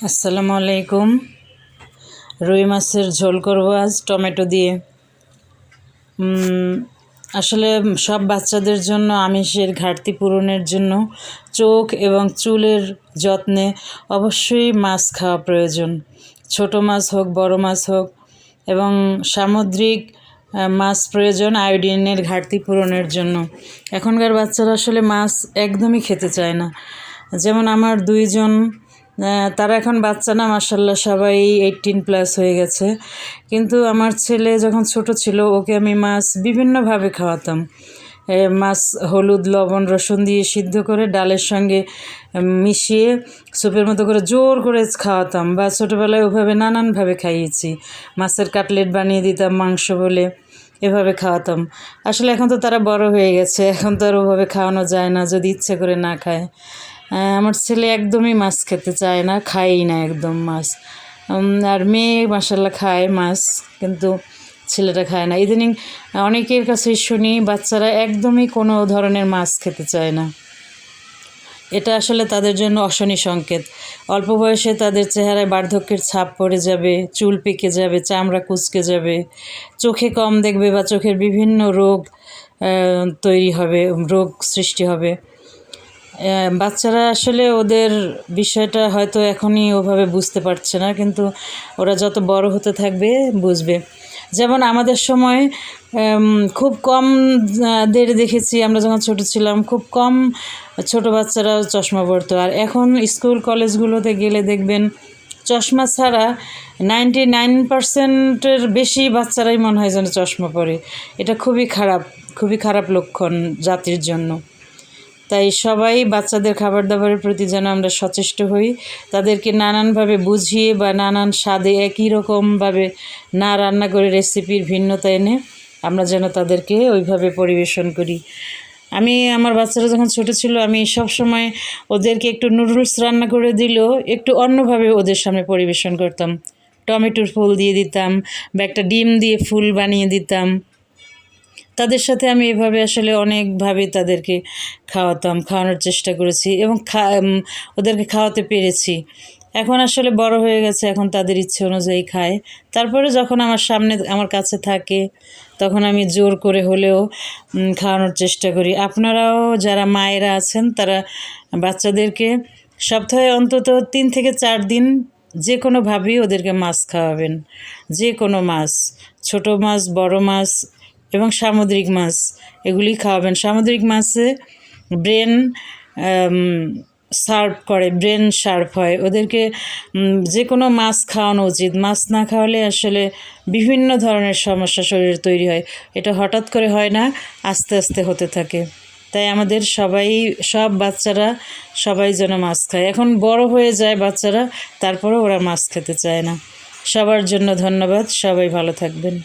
আসসালামু আলাইকুম। রুই মাছের ঝোল করব আজ টমেটো দিয়ে। আসলে সব বাচ্চাদের জন্য আমিষের ঘাটতি পূরণের জন্য চোখ এবং চুলের যত্নে অবশ্যই মাছ খাওয়া প্রয়োজন। ছোট মাছ হোক, বড় মাছ হোক, এবং সামুদ্রিক মাছ প্রয়োজন আয়োডিনের ঘাটতি পূরণের জন্য। এখনকার বাচ্চারা আসলে মাছ একদমই খেতে চায় না। যেমন আমার দুইজন, তারা এখন বাচ্চা না, মাশাআল্লাহ সবাই 18+ হয়ে গেছে। কিন্তু আমার ছেলে যখন ছোট ছিল, ওকে আমি মাছ বিভিন্নভাবে খাওয়াতাম। মাছ হলুদ, লবণ, রসুন দিয়ে সিদ্ধ করে ডালের সঙ্গে মিশিয়ে স্যুপের মতো করে জোর করে খাওয়াতাম, বা ছোটোবেলায় ওভাবে নানানভাবে খাইয়েছি। মাছের কাটলেট বানিয়ে দিতাম মাংস বলে, এভাবে খাওয়াতাম। আসলে এখন তো তারা বড় হয়ে গেছে, এখন তো আর ওভাবে খাওয়ানো যায় না যদি ইচ্ছে করে না খায়। আমার ছেলে একদমই মাছ খেতে চায় না, খায়ই না একদম মাছ। আর মেয়ে মাশাআল্লাহ খায় মাছ, কিন্তু ছেলেটা খায় না। ইদানিং অনেকের কাছে শুনি বাচ্চারা একদমই কোনো ধরনের মাছ খেতে চায় না। এটা আসলে তাদের জন্য অশনি সংকেত। অল্প বয়সে তাদের চেহারায় বার্ধক্যের ছাপ পড়ে যাবে, চুল পেকে যাবে, চামড়া কুঁচকে যাবে, চোখে কম দেখবে, বা চোখের বিভিন্ন রোগ তৈরি হবে, রোগ সৃষ্টি হবে। বাচ্চারা আসলে ওদের বিষয়টা হয়তো এখনই ওভাবে বুঝতে পারছে না, কিন্তু ওরা যত বড় হতে থাকবে বুঝবে। যেমন আমাদের সময় খুব কম দের দেখেছি, আমরা যখন ছোট ছিলাম খুব কম ছোট বাচ্চারাও চশমা পরতো। আর এখন স্কুল কলেজগুলোতে গেলে দেখবেন চশমা ছাড়া 99% বেশি বাচ্চারাই মনে হয় যেন চশমা পরে। এটা খুবই খারাপ লক্ষণ জাতির জন্য। তাই সবাই বাচ্চাদের খাবার দাবারের প্রতি যেন আমরা সচেষ্ট হই, তাদেরকে নানানভাবে বুঝিয়ে বা নানান স্বাদে একই রকমভাবে না রান্না করে রেসিপির ভিন্নতা এনে আমরা যেন তাদেরকে ওইভাবে পরিবেশন করি। আমার বাচ্চারা যখন ছোটো ছিল, আমি সব সময় ওদেরকে একটু নুডলস রান্না করে দিলেও একটু অন্যভাবে ওদের সামনে পরিবেশন করতাম। টমেটোর ফুল দিয়ে দিতাম, বা একটা ডিম দিয়ে ফুল বানিয়ে দিতাম। তাদের সাথে আমি এভাবে আসলে অনেকভাবে তাদেরকে খাওয়ানোর চেষ্টা করেছি, এবং ওদেরকে খাওয়াতে পেরেছি। এখন আসলে বড় হয়ে গেছে, এখন তাদের ইচ্ছে অনুযায়ী খায়। তারপরে যখন আমার কাছে থাকে, তখন আমি জোর করে হলেও খাওয়ানোর চেষ্টা করি। আপনারাও যারা মায়েরা আছেন, তারা বাচ্চাদেরকে সপ্তাহে অন্তত 3 থেকে 4 দিন যে কোনোভাবেই ওদেরকে মাছ খাওয়াবেন। যে কোনো মাছ, ছোট মাছ, বড় মাছ এবং সামুদ্রিক মাছ, এগুলি খাওয়াবেন। সামুদ্রিক মাছে ব্রেন শার্প হয়। ওদেরকে যে কোনো মাছ খাওয়ানো উচিত। মাছ না খাওয়ালে আসলে বিভিন্ন ধরনের সমস্যা শরীরে তৈরি হয়। এটা হঠাৎ করে হয় না, আস্তে আস্তে হতে থাকে। তাই আমাদের সব বাচ্চারা সবাই যেন মাছ খায়। এখন বড় হয়ে যায় বাচ্চারা, তারপরেও ওরা মাছ খেতে চায় না। সবার জন্য ধন্যবাদ। সবাই ভালো থাকবেন।